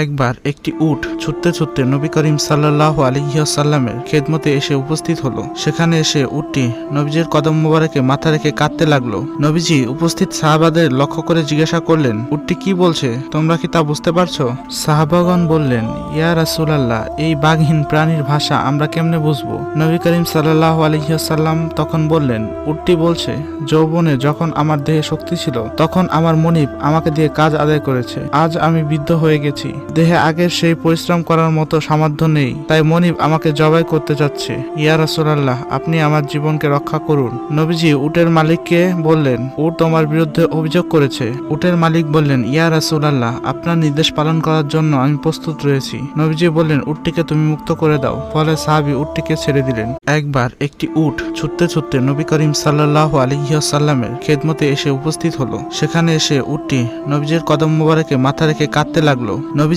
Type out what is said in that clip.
একবার একটি উট ছুটতে ছুটতে নবী করিম সাল্লাল্লাহু আলাইহি ওয়াসাল্লামের খেদমতে এসে উপস্থিত হলো। সেখানে এসে উটটি নবীজির কদম মোবারকে মাথা রেখে কাঁদতে লাগলো। নবীজি উপস্থিত সাহাবাদের লক্ষ্য করে জিজ্ঞাসা করলেন, উটটি কি বলছে, তোমরা কি তা বুঝতে পারছো? সাহাবাগণ বললেন, ইয়া রাসূলুল্লাহ, এই বাঘহীন প্রাণীর ভাষা আমরা কেমনে বুঝবো? নবী করিম সাল্লাল্লাহু আলাইহি ওয়াসাল্লাম তখন বললেন, উটটি বলছে, যৌবনে যখন আমার দেহে শক্তি ছিল তখন আমার মনিব আমাকে দিয়ে কাজ আদায় করেছে। আজ আমি বৃদ্ধ হয়ে গেছি, দেহে আগের সেই পরিশ্রম করার মতো সামর্থ্য নেই, তাই মনিব আমাকে জবাই করতে যাচ্ছে। ইয়া রাসূলুল্লাহ, আপনি আমার জীবনকে রক্ষা করুন। নবীজি উটের মালিককে বললেন, উট তোমার বিরুদ্ধে অভিযোগ করেছে। উটের মালিক বললেন, ইয়া রাসূলুল্লাহ, আপনার নির্দেশ পালন করার জন্য আমি প্রস্তুত রয়েছি। নবীজি বললেন, উটটিকে তুমি মুক্ত করে দাও। ফলে সাহাবী উটটিকে ছেড়ে দিলেন। একবার একটি উট ছুটতে ছুটতে নবী করিম সাল্লাল্লাহু আলাইহি ওয়াসাল্লামের খেদমতে এসে উপস্থিত হলো। সেখানে এসে উটটি নবীজির কদম মোবারকে মাথা রেখে কাঁদতে লাগলো। নবী